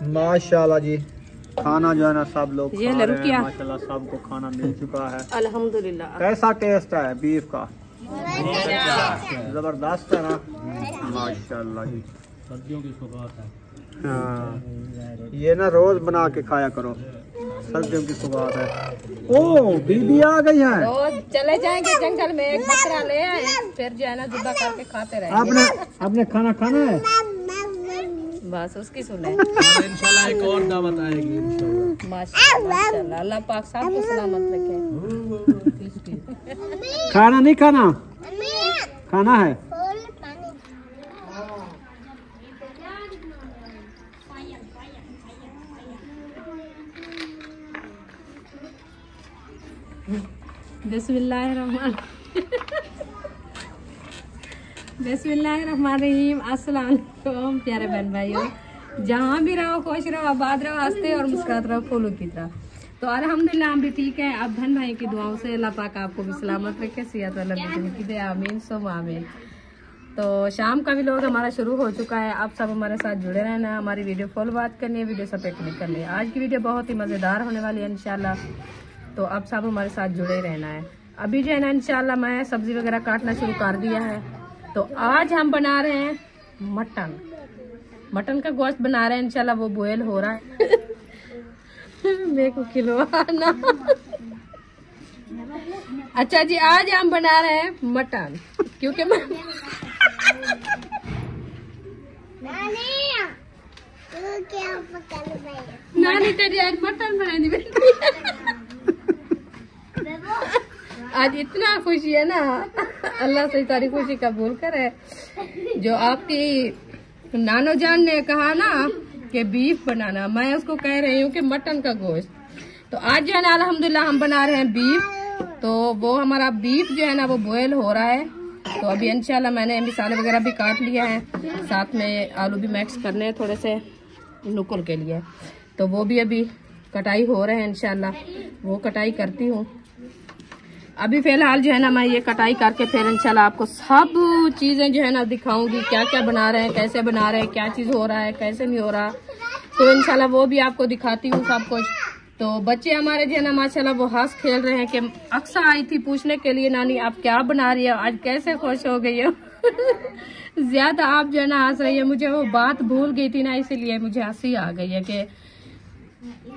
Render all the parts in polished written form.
माशाल्लाह जी, खाना जो है ना सब लोग ये खा रहे हैं माशाल्लाह, सबको खाना मिल चुका है अल्हम्दुलिल्लाह। कैसा टेस्ट है बीफ का? जबरदस्त है ना माशाल्लाह जी। सर्दियों की सौगात है। हाँ, ये ना रोज बना के खाया करो, सर्दियों की सौगात है। ओ बीबी आ गई है। रोज चले जाएंगे जंगल में, एक बकरा ले आए, फिर जो है ना जुबा करके खाते रहेंगे। आपने खाना खाना है? बस उसकी सुने। इंशाल्लाह एक और दावत आएगी इंशाल्लाह। माशाल्लाह, अल्लाह पाक सबको सलामत रखे। खाना नहीं खाना? खाना है। बिस्मिल्लाहिर्रहमानिर्रहीम। अस्सलाम वालेकुम प्यारे बहन भाइयों, जहाँ भी रहो खुश रहो, आबाद रहो, हंसते और मुस्कुराते रहो फूलों की तरह। तो अल्हम्दुलिल्लाह हम भी ठीक है। अब बहन भाई की दुआओं से अल्लाह पाक आपको भी सलामत रखे, सेहत वाला जिंदगी दे, आमीन सुम आमीन। तो शाम का भी लोग हमारा शुरू हो चुका है। आप सब हमारे साथ जुड़े रहना है, हमारी वीडियो फुल बात करनी है, वीडियो सब पे क्लिक करनी है। आज की वीडियो बहुत ही मज़ेदार होने वाली है इंशाल्लाह, तो आप सब हमारे साथ जुड़े रहना है। अभी जो है ना इंशाल्लाह मैं सब्जी वगैरह काटना शुरू कर दिया है। तो आज हम बना रहे हैं मटन का गोश्त बना रहे हैं इंशाल्लाह, वो बॉयल हो रहा है। मेरे को खिलवाना। अच्छा जी, आज हम बना रहे हैं मटन, क्योंकि नानी तेरी आज मटन बनानी। आज इतना खुशी है ना, अल्लाह से सारी खुशी कबूल करे। जो आपकी नानो जान ने कहा ना कि बीफ बनाना, मैं उसको कह रही हूँ कि मटन का गोश्त। तो आज जो है ना अल्हम्दुलिल्लाह हम बना रहे हैं बीफ। तो वो हमारा बीफ जो है ना वो बॉयल हो रहा है। तो अभी इंशाल्लाह मैंने मसाले वगैरह भी काट लिया है, साथ में आलू भी मिक्स करने हैं थोड़े से नुकुल के लिए। तो वो भी अभी कटाई हो रहे हैं इंशाल्लाह, वो कटाई करती हूँ। अभी फिलहाल जो है ना मैं ये कटाई करके फिर इंशाल्लाह आपको सब चीज़ें जो है ना दिखाऊंगी, क्या क्या बना रहे हैं, कैसे बना रहे हैं, क्या चीज़ हो रहा है, कैसे नहीं हो रहा। तो इंशाल्लाह वो भी आपको दिखाती हूँ सब कुछ। तो बच्चे हमारे जो है ना माशाल्लाह वो हंस खेल रहे हैं कि अक्सर आई थी पूछने के लिए नानी आप क्या बना रही हो, आज कैसे खुश हो गई हो। ज्यादा आप जो है ना हंस रही है, मुझे वो बात भूल गई थी ना, इसीलिए मुझे हंसी आ गई है कि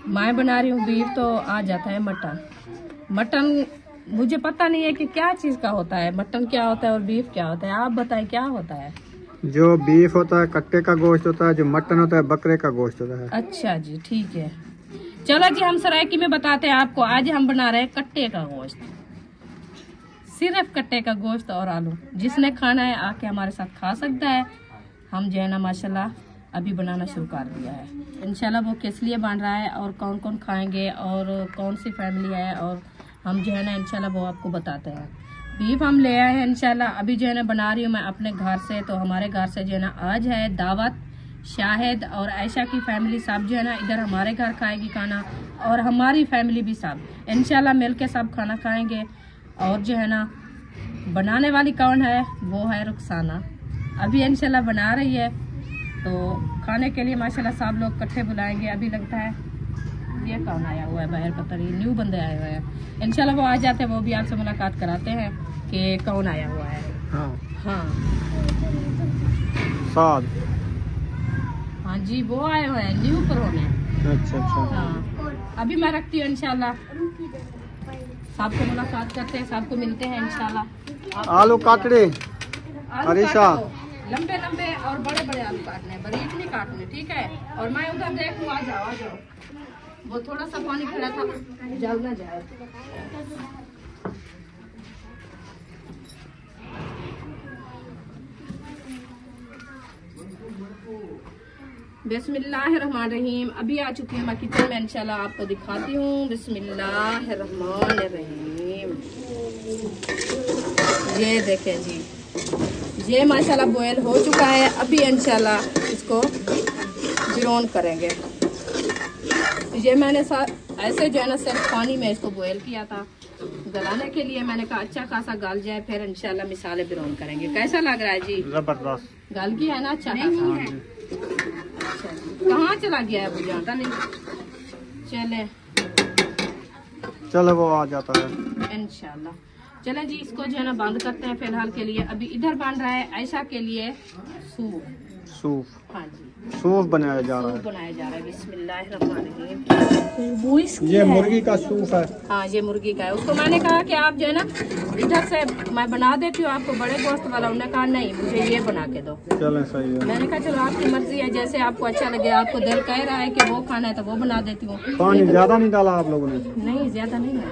मैं बना रही हूँ बीफ तो आ जाता है मटन। मुझे पता नहीं है कि क्या चीज का होता है, मटन क्या होता है और बीफ क्या होता है, आप बताएं क्या होता है। जो बीफ होता है कट्टे का गोश्त होता है, जो मटन होता है बकरे का गोश्त होता है। अच्छा जी, ठीक है। चलो जी हम सरायकी में बताते हैं आपको। आज हम बना रहे हैं कट्टे का गोश्त, सिर्फ कट्टे का गोश्त और आलू। जिसने खाना है आके हमारे साथ खा सकता है। हम जो है ना माशाल्लाह अभी बनाना शुरू कर दिया है। इंशाल्लाह वो किस लिए बन रहा है और कौन कौन खाएंगे और कौन सी फैमिली है, और हम जो है ना इंशाल्लाह वो आपको बताते हैं। बीफ हम ले आए हैं इंशाल्लाह, अभी जो है ना बना रही हूँ मैं अपने घर से। तो हमारे घर से जो है ना आज है दावत, शाहिद और आयशा की फैमिली सब जो है ना इधर हमारे घर खाएगी खाना, और हमारी फैमिली भी सब इंशाल्लाह मिल के सब खाना खाएंगे। और जो है ना बनाने वाली कौन है, वो है रुखसाना, अभी इंशाल्लाह बना रही है। तो खाने के लिए माशाल्लाह सब लोग इकट्ठे बुलाएंगे। अभी लगता है ये कौन आया हुआ है बाहर, पता नहीं, न्यू बंदे आए हुए हैं। इंशाल्लाह वो आ जाते हैं, वो भी आपसे मुलाकात कराते हैं कि कौन आया हुआ है। हाँ साद। हाँ जी, वो आए हुए हैं न्यू परौने। अच्छा। हाँ, अभी मैं रखती हूँ इंशाल्लाह, सबको मुलाकात करते हैं, सबको मिलते हैं इंशाल्लाह। आलू काटने अरीशा लंबे लंबे और बड़े बड़े आलू काटने, बारीक नहीं काटने, ठीक है। और मैं उधर देखूँ, आ जाओ। वो थोड़ा सा पानी खड़ा था, जल ना जाए। बिस्मिल्लाहिर्रहमानिर्रहीम। अभी आ चुकी हूँ मैं किचन में, इंशाल्लाह आपको दिखाती हूँ। बिस्मिल्लाहिर्रहमानिर्रहीम। ये देखें जी, ये माशाल्लाह बॉयल हो चुका है। अभी इंशाल्लाह इसको ब्राउन करेंगे। ये मैंने ऐसे जो है ना सिर्फ पानी में इसको बॉयल किया था, गलाने के लिए मैंने कहा अच्छा खासा गल जाए, फिर इंशाल्लाह मिसाले ब्राउन करेंगे। कैसा लग रहा है जी? जबरदस्त गल गया है ना, अच्छा खासा। अच्छा चला गया है मुझे आता नहीं। चले चलो वो आ जाता है इंशाल्लाह। चले जी इसको जो है ना बंद करते हैं फिलहाल के लिए। अभी इधर बन रहा है आयशा के लिए सूप। सूप, हाँ जी सूप बनाया जा रहा सूप है। बनाया जा रहा है। बिस्मिल्लाहिर्रहमानिर्रहीम। ये मुर्गी का सूप है। हाँ ये मुर्गी का है। उसको मैंने कहा कि आप जो है ना इधर से मैं बना देती हूँ आपको बड़े गोश्त वाला। उन्होंने कहा नहीं मुझे ये बना के दो। चले सही है। मैंने कहा चलो आपकी मर्जी है, जैसे आपको अच्छा लगे। आपको दिल कह रहा है कि वो खाना है तो वो बना देती हूँ। पानी ज्यादा नहीं डाला आप लोगों ने? नहीं ज्यादा नहीं है,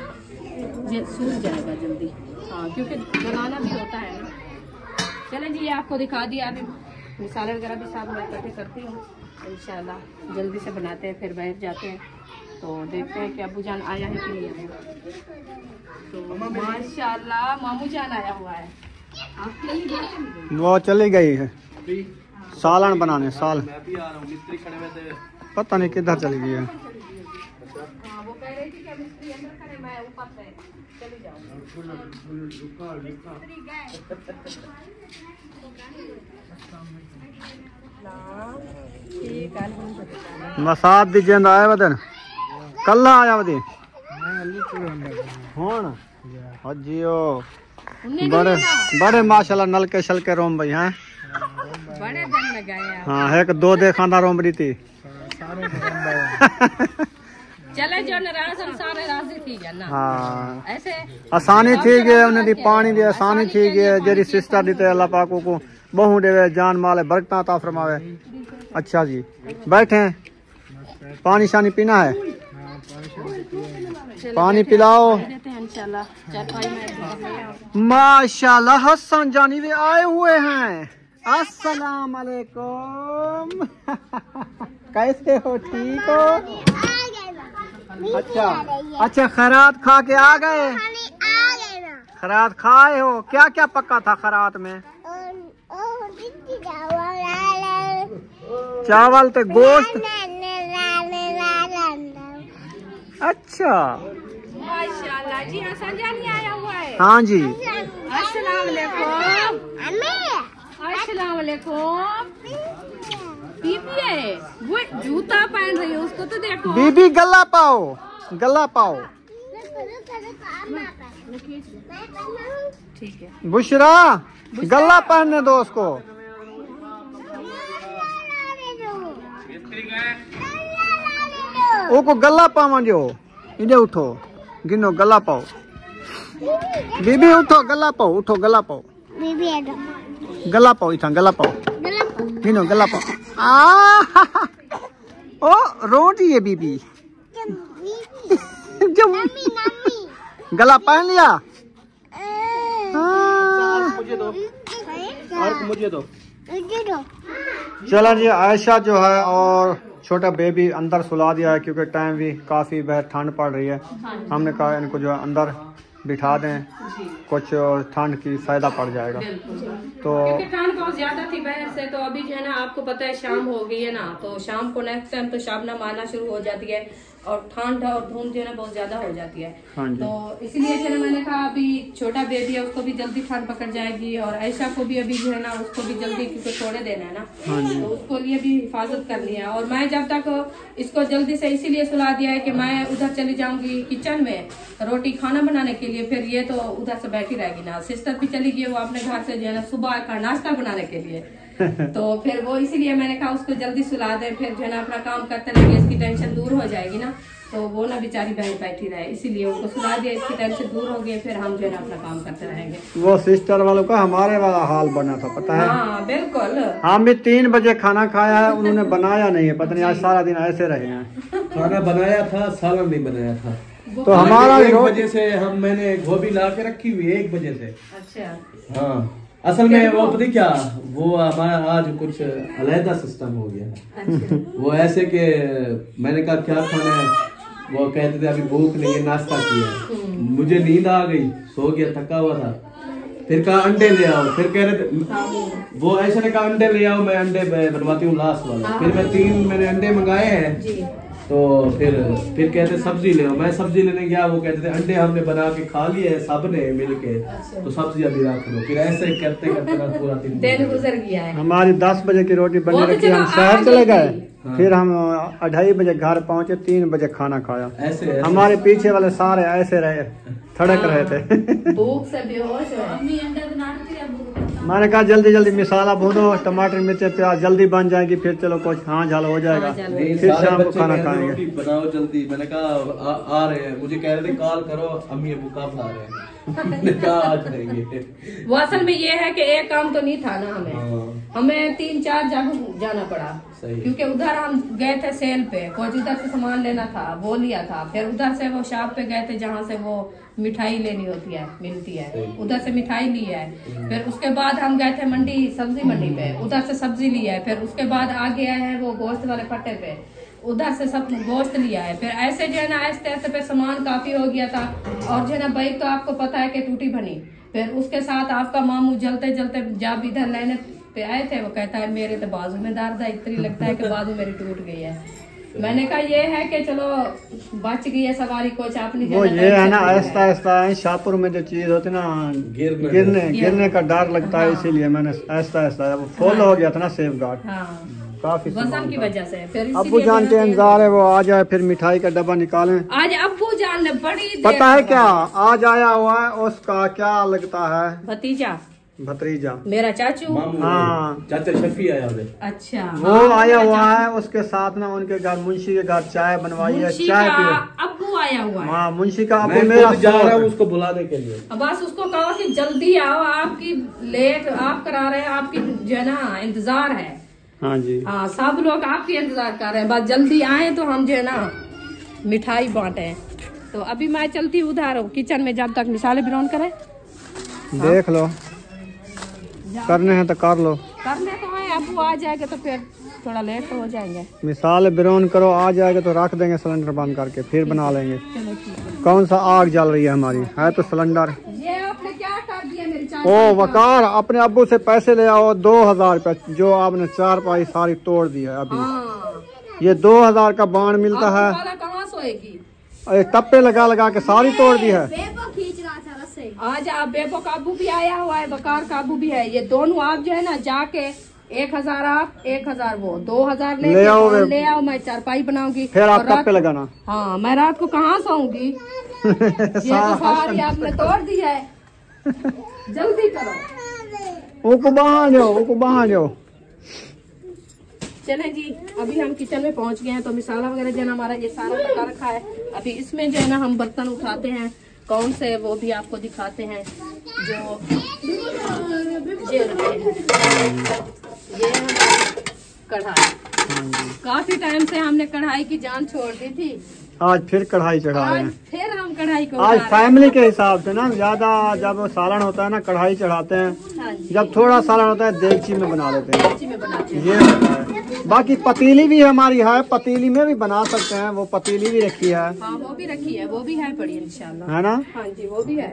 ये सूख जाएगा जल्दी। हाँ क्योंकि बनाना भी होता है ना। चलें जी ये आपको दिखा दिया। अभी मसाले वगैरह भी साथ में इकट्ठे करती हूँ इंशाल्लाह। जल्दी से बनाते हैं फिर बैठ जाते हैं। तो देखते हैं कि अबू जान आया है कि नहीं आया। तो माशाल्लाह मामू जान आया हुआ है। आप चली गई? वो चली गई है सालन बनाने। साल मैं भी आ रहा हूँ, मिस्त्री खड़े हुए थे। पता नहीं किधर चली गई है। हाँ वो कह रही थी कि मिस्त्री अंदर करे मैं ऊपर से चली जाऊँ। मसाद दी जेंद आया वदन कल्ला आया वदी होन हजियो बड़े बड़े माशाल्लाह नलके शलके रोम भाई हैं। बड़े दिन लगाए आप। हाँ एक दो देखा रोम रही थी। चले जो नाराज हम सारे राजी थी ना। हाँ ऐसे आसानी थी गए उन्हें दी पानी दी आसानी थी गए जेरी सिस्टर दी ते अल्लाह पाक को बहु देवे जान माले बरकत अता फरमावे। अच्छा जी बैठे पानी शानी पीना है? पानी पिलाओ। देते हैं इंशाल्लाह। चारपाई में माशाल्लाह हसन जानी भी आए हुए हैं। अस्सलाम वालेकुम कैसे हो? ठीक हो? अच्छा अच्छा खैरात खा के आ गए? खैरात खाए हो? क्या क्या पक्का था खैरात में? चावल ते गोश्त। अच्छा माशाल्लाह जी हसन जानी आया हुआ है। हाँ जी अस्सलाम वालेकुम। अस्सलाम वालेकुम। बीबी है वो जूता पहन रही है उसको तो देखो। बीबी गला पाओ गला पाओ। ठीक है बुशरा गला पहनने दो उसको। ओको गला पावा जो इधे उठो गिनो गला पाओ। बीबी उठो गला पाओ उठो गला पाओ गला पाओ इथा गला पाओ गिनो गला पाओ। आ ओ रोटी है बीबी गला पहन लिया। मुझे दो और मुझे दो। चला जी आयशा जो है और छोटा बेबी अंदर सुला दिया है क्योंकि टाइम भी काफ़ी बहुत ठंड पड़ रही है। हमने कहा इनको जो है अंदर बिठा दें कुछ और ठंड की फायदा पड़ जाएगा। तो क्योंकि ठंड बहुत ज्यादा थी बाहर से। तो अभी जो है ना आपको पता है शाम हो गई है ना। तो शाम को नेक्स्ट टाइम तो शबनम आना शुरू हो जाती है और ठंड और धूम जो है ना बहुत ज्यादा हो जाती है। हाँ जी। तो इसलिए जो है मैंने कहा अभी छोटा बेबी है उसको भी जल्दी ठंड पकड़ जाएगी और आयशा को भी अभी जो है ना उसको भी जल्दी क्योंकि छोड़े देना है ना। हाँ जी। तो उसको लिए भी हिफाजत करनी है। और मैं जब तक इसको जल्दी से इसीलिए सुला दिया है कि मैं उधर चली जाऊंगी किचन में रोटी खाना बनाने के लिए। फिर ये तो उधर से बैठी रहेगी ना। सिस्टर भी चली गई वो अपने घर से जो है ना सुबह का नाश्ता बनाने के लिए। तो फिर वो इसीलिए मैंने कहा उसको जल्दी सुला दे फिर जो है ना अपना काम करते रहेंगे। इसकी टेंशन दूर हो जाएगी ना। तो वो ना बेचारी बहन बैठी रहे इसीलिए उनको सुला दिया। इसकी टेंशन दूर हो गई फिर हम जो है ना अपना काम करते रहेंगे। वो सिस्टर वालों का हमारे वाला हाल बना था पता है। हाँ बिल्कुल। हम भी 3 बजे खाना खाया है उन्होंने बनाया नहीं है। पता नहीं आज सारा दिन ऐसे रहे हैं। खाना बनाया था सालन नहीं बनाया था। तो हमारा 1 बजे से मैंने गोभी ला के रखी हुई है 1 बजे से। अच्छा हाँ असल में वो पता क्या वो हमारा आज कुछ अलहदा सिस्टम हो गया है। वो ऐसे कि मैंने कहा क्या खाना है वो कहते थे अभी भूख नहीं है नाश्ता किया। मुझे नींद आ गई सो गया थका हुआ था। फिर कहा अंडे ले आओ। फिर कह रहे थे वो ऐसे ने कहा अंडे ले आओ मैं अंडे बनवाती हूँ लास्ट वाला। फिर मैं 3 मैंने अंडे मंगाए हैं। तो फिर कहते सब्जी ले आओ। मैं सब्जी लेने गया वो कहते थे अंडे हमने बना के खा लिए हैं सब ने मिल के तो सब्जी अभी रख दो। फिर ऐसे ही करते करते पूरा दिन गुजर गया है। हमारी 10 बजे की रोटी बनी वो तो रखी हम चलो शहर आज चले गए। फिर हम 2:30 बजे घर पहुंचे, 3 बजे खाना खाया। ऐसे हमारे पीछे वाले सारे ऐसे रहे, थड़क रहे थे। भूख से बेहोश है। मैंने कहा जल्दी जल्दी मसाला भूनो, टमाटर मिर्च प्याज जल्दी बन जाएगी, फिर चलो कुछ हाँ झाल हो जाएगा, फिर शाम को खाना खाएंगे। बनाओ जल्दी। मैंने कहा आ रहे हैं, मुझे कह रहे थे कॉल करो अम्मी अबू कब आ रहे हैं। मैंने कहा आज करेंगे। वो असल में ये है कि एक काम तो नहीं था ना हमें 3-4 जगह जाना पड़ा, क्योंकि उधर हम गए थे सेल पे, कुछ उधर से सामान लेना था वो लिया था, फिर उधर से वो शॉप पे गए थे जहाँ से वो मिठाई लेनी होती है मिलती है, उधर से मिठाई ली है। फिर उसके बाद हम गए थे मंडी, सब्जी मंडी पे, उधर से सब्जी लिया है। फिर उसके बाद आ गया है वो गोश्त वाले फट्टे पे, उधर से सब गोश्त लिया है। फिर ऐसे जो है ना ऐसे ऐसे पे सामान काफी हो गया था। और जो है ना बाइक तो आपको पता है कि टूटी बनी। फिर उसके साथ आपका मामू जलते जलते जब इधर लेने पे आए थे, वो कहता है मेरे तो बाजू में दर्द है, इतनी लगता है कि बाजू मेरी टूट गई है। मैंने कहा ये है कि चलो बच गई है सवारी, कुछ आपने वो ये है ना आहिस्ता आहिस्ता है। शाहपुर में जो चीज होती है ना गिरने का डर लगता है, इसीलिए मैंने आहिस्ता आहिस्ता, वो फुल हो गया था ना सेफ गार्ड, काफी वजन की वजह से। फिर अब्बू जान के इंतजार है, वो आ जाए फिर मिठाई का डब्बा निकालें। आज अब्बू जान ने बड़ी पता है क्या आज आया हुआ है, उसका क्या लगता है, भतीजा मेरा चाचू। हाँ चाचा शफी आया हुआ। अच्छा वो आया हुआ है, उसके साथ ना उनके घर मुंशी के घर चाय बनवाई है, चाय पिए। अब्बू आया हुआ है। हाँ मुंशी का अब्बू मेरा जा रहा हूँ उसको बुलाने के लिए। बस उसको कहो कि जल्दी आओ, आपकी लेट आप करा रहे हैं, आपकी जो है ना इंतजार है। हाँ जी हाँ सब लोग आपकी इंतजार कर रहे हैं, बस जल्दी आए तो हम जो है ना मिठाई बांटे। तो अभी मैं चलती उधर किचन में, जब तक मिसाले बिरौन करे। देख लो करने हैं तो कर लो, करने तो है, अबू आ जाएगा तो फिर थोड़ा लेट तो हो जाएंगे। मिसाल बिरौन करो, आ जाएगा तो रख देंगे सिलेंडर बंद करके, फिर बना लेंगे। कौन सा आग जल रही है हमारी, है तो सिलेंडर। ये आपने क्या कर दिया मेरी चाची? ओ वकार अपने अब्बू से पैसे ले आओ 2000 रुपए, जो आपने 4 पाई सारी तोड़ दी है अभी। ये 2000 का बांड मिलता है, कहाँ सोएगी? टप्पे लगा लगा के सारी तोड़ दी है। आज आप बेबो काबू भी आया हुआ है, बकार काबू भी है, ये दोनों आप जो है ना जाके 1000 आप 1000 वो 2000 ले आओ, मैं चारपाई बनाऊंगी, फिर आप टप्पे लगाना। हाँ मैं रात को कहाँ सोऊंगी? ये तो सारी आपने तोड़ दी है, जल्दी करो। उनको बाहर जाओ। चले जी अभी हम किचन में पहुंच गए हैं, तो मिसाला वगैरह जो है हमारा ये सारा पका रखा है। अभी इसमें जो है ना हम बर्तन उठाते हैं, कौन से वो भी आपको दिखाते हैं। जो ये कढ़ाई, काफी टाइम से हमने कढ़ाई की जान छोड़ दी थी, आज फिर कढ़ाई चढ़ा रहे हैं। फिर हम कढ़ाई को आज फैमिली के हिसाब से ना, ज्यादा जब सालन होता है ना कढ़ाई चढ़ाते हैं, जब थोड़ा सालन होता है देगची में बना लेते हैं, ये होता है। बाकी पतीली भी हमारी है, पतीली में भी बना सकते हैं, वो पतीली भी रखी है। हाँ वो भी रखी है, वो भी है पड़ी इंशाल्लाह, है ना। हाँ जी वो भी है,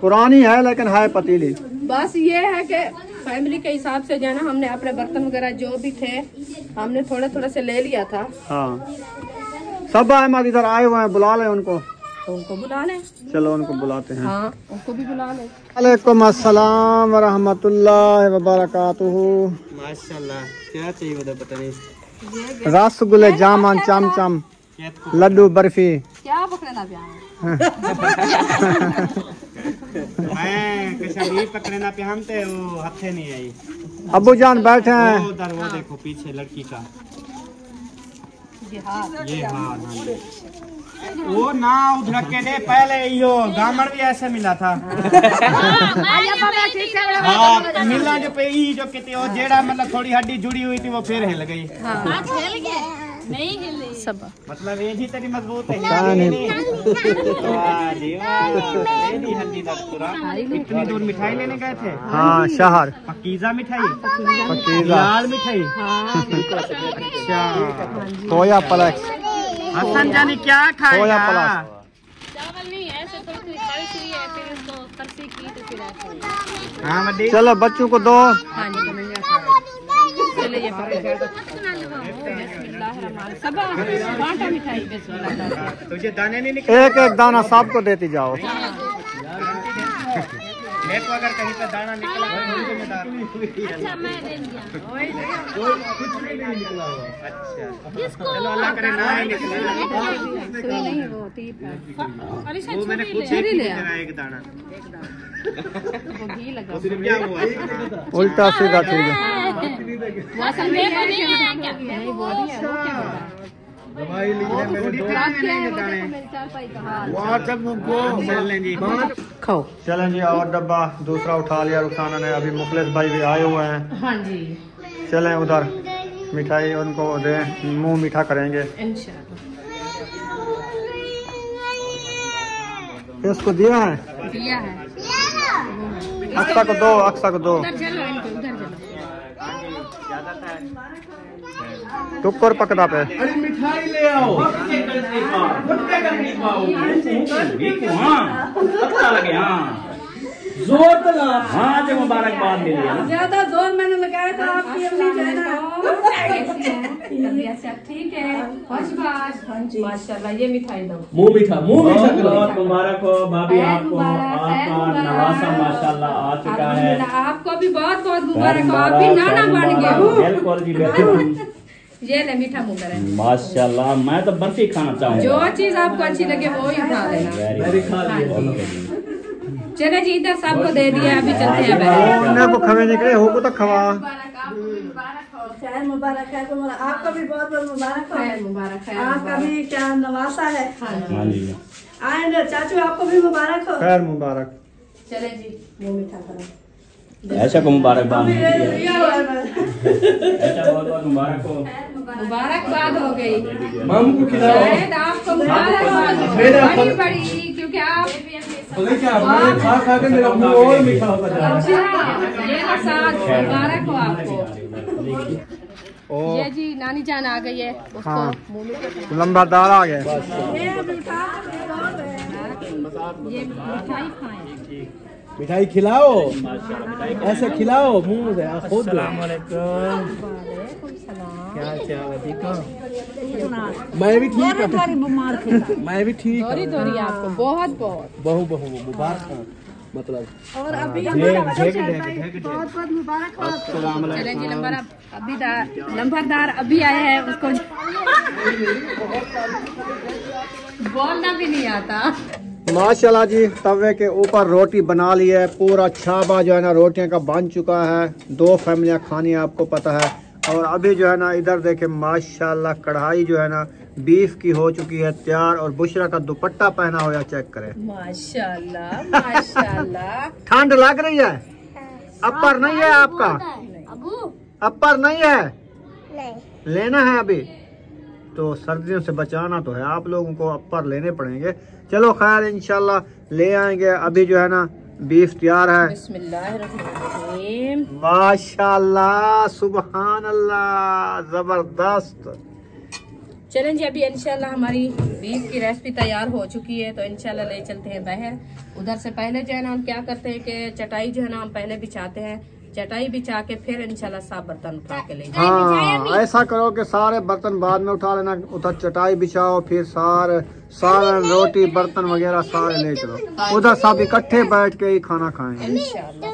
पुरानी है लेकिन है पतीली। बस ये है कि फैमिली के हिसाब से जो है ना हमने अपने बर्तन वगैरह जो भी थे हमने थोड़े थोड़े से ले लिया था। हाँ सब अहमद इधर आए हुए हैं, बुला लें उनको। तो उनको बुला लें, चलो उनको बुलाते हैं। हाँ उनको भी बुला लें। वालेकुम अस्सलाम व रहमतुल्लाहि व बरकातुहू। माशाल्लाह क्या चाहिए उधर पता नहीं। रसगुल्ले जामुन चमचम लड्डू बर्फी। क्या पकड़ना प्यार मैं कश्मीरी पकड़ना पे हम थे, वो हथे नहीं आई। अब्बू जान बैठे हैं उधर, वो देखो पीछे लड़की का ये हाथ वो ना उधर के दे पहले यो गामड़ भी ऐसे मिला था। हाँ मिला जो पे ई जो कितनी वो जेड़ा मतलब थोड़ी हड्डी जुड़ी हुई थी वो फिर हिल गई। नहीं हिली सब, मतलब ये ही तेरी मजबूत है। इतनी दूर मिठाई लेने गए थे। हाँ शहर पकीजा मिठाई, लाल मिठाई, खोया पलक। हसन जानी क्या खाएगा? चावल नहीं ऐसे थोड़ी कलसी है, फिर इसको कलसी की तो फिर ऐसे। हाँ मड्डी चलो बच्चों को दो। हाँ जी चलिए सब बांटा मिठाई बिस्मिल्लाह। तुझे दाने नहीं निकले? एक एक दाना सबको देती जाओ। देखो अगर कहीं पे दाना निकला अच्छा मैं दे दिया। कुछ भी नहीं निकला हुआ। अच्छा चलो अल्लाह करे ना ही निकले। नहीं वो टीप है। वो मैंने खुद ही जरा एक दाना वो घी लगा। क्या हुआ? उल्टा सीधा चल गया। नहीं बोली है वो क्या होगा? दवाई लिखने मेरे दो खाओ। चलें जी, और डब्बा दूसरा उठा लिया रुखसाना ने। अभी मुखलिस भाई भी आए हुए हैं। हाँ जी चलें उधर मिठाई उनको दे, मुंह मीठा करेंगे। इंशाल्लाह इसको दिया है, दिया है। अक्सा को दो, अक्सा को दो। उधर चलो इनको उधर चलो। टुक्कर पकड़ा पे। अरे मिठाई ले आओ। अच्छा लगे। हाँ जोर तो लगा। हाँ जो मुबारकबाद मिली है। ज्यादा जोर मैंने लगाया था आपकी अम्मी जो है ना। ठीक है माशाल्लाह। ये मिठाई दो। मुंह मीठा बहुत मुबारक हो भाभी आपको। आपका नवासा माशाल्लाह आ चुका है। आपको भी बहुत बहुत मुबारक हो। आप भी नाना बन गए हो। बिल्कुल जी बिल्कुल। ये ले मीठा मुंह करे माशाल्लाह। मैं तो बर्फी खाना चाहूँगा। जो चीज आपको अच्छी लगे वो ही उठा लेना। चले जी इधर सबको दे दिया। अभी चलते हैं। को खवे निकले हो को तो खवा। खैर मुबारक है। आपका भी बहुत बहुत मुबारक हो। मुबारक है। आपका भी क्या नवासा है। हाँ जी आए चाचू आपको भी मुबारक हो। खैर मुबारक। चले जी मुंह मीठा करो। ऐसा को मुबारकबाद ये हुआ है। ऐसा बहुत बहुत मुबारक हो। मुबारकबाद हो गई। मामू को खिलाओ। शायद आपको मुबारकबाद मेरा बड़ी बड़ी क्योंकि आप क्या खा खा के मेरा मुंह और मीठा होता जा रहा ये साथ मुबारक हो आपको। ये जी नानी जान आ गई है। उसको हाँ। मुंह में लंबादार आ गए। ये मिठाई खाएं। मिठाई खिलाओ। ऐसे खिलाओ मुंह से खुद। मैं भी ठीक हूँ। मैं भी ठीक हूँ। दोरी आपको बहुत बहुत बहु मुबारक मतलब। और अभी बहुत बहुत मुबारक हो। चलें जी। नंबरदार अभी आए हैं। उसको बोलना भी नहीं आता। माशाल्लाह जी, तवे के ऊपर रोटी बना ली है। पूरा छाबा जो है ना रोटियां का बन चुका है। 2 फैमिलियां खानी है आपको पता है। और अभी जो है ना इधर देखे माशाल्लाह कढ़ाई जो है ना बीफ की हो चुकी है तैयार। और बुशरा का दुपट्टा पहना हुआ चेक करें। माशाल्लाह माशाल्लाह। ठंड लग रही है? अपर नहीं है आपका? अपर नहीं है? लेना है अभी तो सर्दियों से बचाना तो है आप लोगों को। अपर लेने पड़ेंगे। चलो खैर इंशाल्लाह ले आएंगे। अभी जो है ना बीफ तैयार है। बिस्मिल्लाहिर्रहमानिर्रहीम। माशाल्लाह सुबहान अल्लाह जबरदस्त। चलें जी अभी इंशाल्लाह हमारी बीफ की रेसिपी तैयार हो चुकी है। तो इंशाल्लाह ले चलते हैं बाहर। उधर से पहले जो है ना हम क्या करते हैं कि चटाई जो है ना हम पहले बिछाते हैं। चटाई बिछा के फिर इंशाल्लाह सब बर्तन उठा के ले जाएंगे। हाँ ऐसा करो कि सारे बर्तन बाद में उठा लेना। उधर चटाई बिछाओ फिर सारे रोटी बर्तन वगैरह सारे ले चलो। उधर सब इकट्ठे बैठ के ही खाना खाएंगे इंशाल्लाह।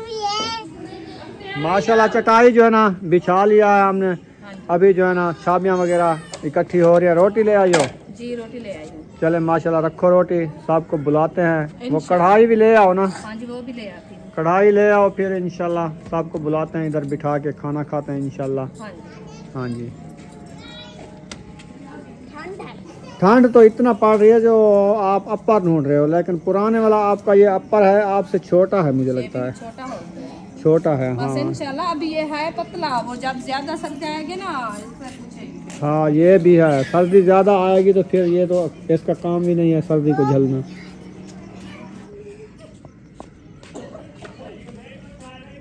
माशाल्लाह। चटाई जो है ना बिछा लिया है हमने। अभी जो है ना छाबियाँ वगैरह इकट्ठी हो रही है। रोटी ले आइयो जी। रोटी ले आई हूँ। चले माशाल्लाह रखो रोटी। सबको बुलाते हैं। वो कढ़ाई भी ले आओ ना। हाँ जी वो भी ले आती हूँ। कढ़ाई ले आओ फिर इंशाल्लाह सबको बुलाते हैं। इधर बिठा के खाना खाते हैं इंशाल्लाह। हाँ जी। हाँ जी। ठंड तो इतना पड़ रही है जो आप अपर ढूंढ रहे हो। लेकिन पुराने वाला आपका ये अपर है आपसे छोटा है मुझे लगता है। छोटा हो गया। छोटा है बस हाँ। इंशाल्लाह अभी ये है पतला। वो जब ज्यादा सर जाएगी ना इससे पूछेगी। हाँ ये भी है। सर्दी ज़्यादा आएगी तो फिर ये तो इसका काम भी नहीं है सर्दी को झेलना।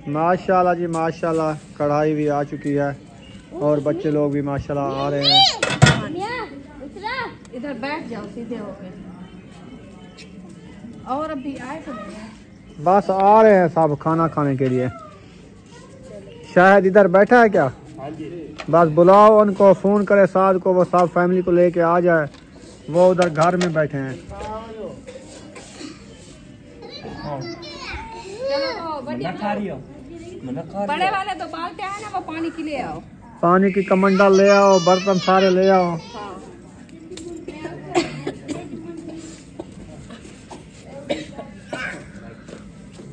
माशाल्लाह जी माशाल्लाह। कढ़ाई भी आ चुकी है और बच्चे लोग भी माशाल्लाह आ रहे हैं। इधर बैठ जाओ सीधे होके। और अभी आए तो नहीं। बस आ रहे हैं सब खाना खाने के लिए। शायद इधर बैठा है क्या? बस बुलाओ उनको। फ़ोन करे साथ को। वो सब फैमिली को लेके आ जाए। वो उधर घर में बैठे हैं। चलो बढ़िया बड़े वाले तो बाल्टे हैं ना, वो पानी के लिए आओ, पानी की कमंडा ले आओ, बर्तन सारे ले आओ। हाँ।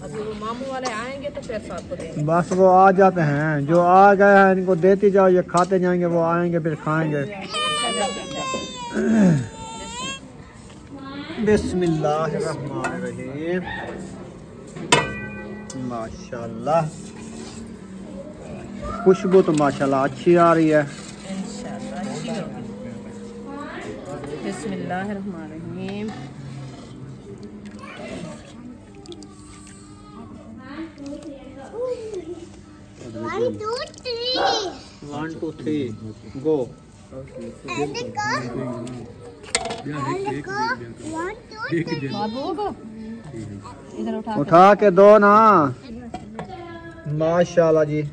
अभी वो मामू वाले आएंगे तो फिर साथ को देंगे। बस वो आ जाते हैं, जो आ गए हैं इनको देती जाओ, ये खाते जाएंगे, वो आएंगे फिर खाएंगे। बिस्मिल्लाहिर्रहमानिर्रहीम। माशाल्लाह, खुशबू तो माशाल्लाह अच्छी आ रही है। बिस्मिल्लाहिर्रहमानिर्रहीम। 1 2 3 गो। उठा के दो ना। माशाल्लाह जी,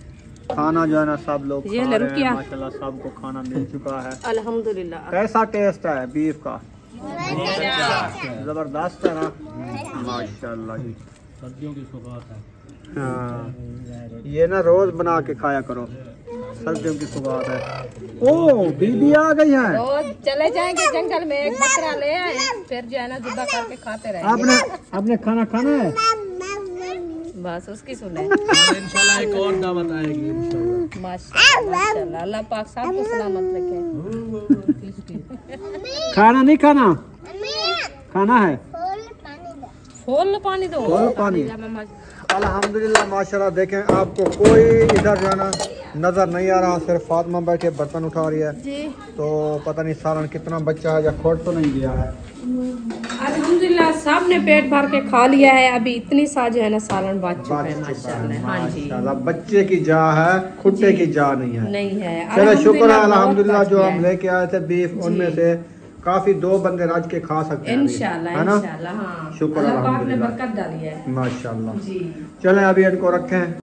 खाना जो है ना सब लोग खा रहे हैं माशाल्लाह, सबको खाना मिल चुका है अल्हम्दुलिल्लाह। कैसा टेस्ट है बीफ का? जबरदस्त है ना माशाल्लाह जी। सर्दियों की सौगात है। हाँ, ये ना रोज बना के खाया करो, सर्दियों की सौगात है। ओ बीबी आ गई है। रोज चले जाएंगे जंगल में, एक बकरा ले आए, फिर जो है ना जुदा करके खाते रहेंगे। आपने खाना खाना है? बस उसकी सुने। इंशाल्लाह एक और दावत आएगी इंशाल्लाह। माशाल्लाह, अल्लाह पाक सबको सलामत रखे। खाना नहीं खाना? खाना है। खोल पानी दो, खोल पानी। अल्हम्दुलिल्लाह माशाल्लाह। देखें आपको कोई इधर जाना नजर नहीं आ रहा, सिर्फ फातिमा बैठे बर्तन उठा रही है जी। तो पता नहीं सालन कितना बच्चा है या खोट तो नहीं दिया है। अल्हम्दुलिल्लाह सब ने पेट भर के खा लिया है। अभी इतनी सा जो है ना सालन बच चुका है माशाल्लाह। हाँ जी, माशाल्लाह, बच्चे की जा है, खुट्टे की जा नहीं है। नहीं है। चलो शुक्र है अल्हम्दुलिल्लाह, जो हम लेके आए थे बीफ उनमें से काफी 2 बंदे रज के खा सकते हैं इंशाल्लाह, है ना? इंशाल्लाह। हाँ, शुक्र अल्लाह पाक ने अल्हम्दुलिल्लाह, बरकत डाली है माशाल्लाह। जी। चलें अभी इनको रखें।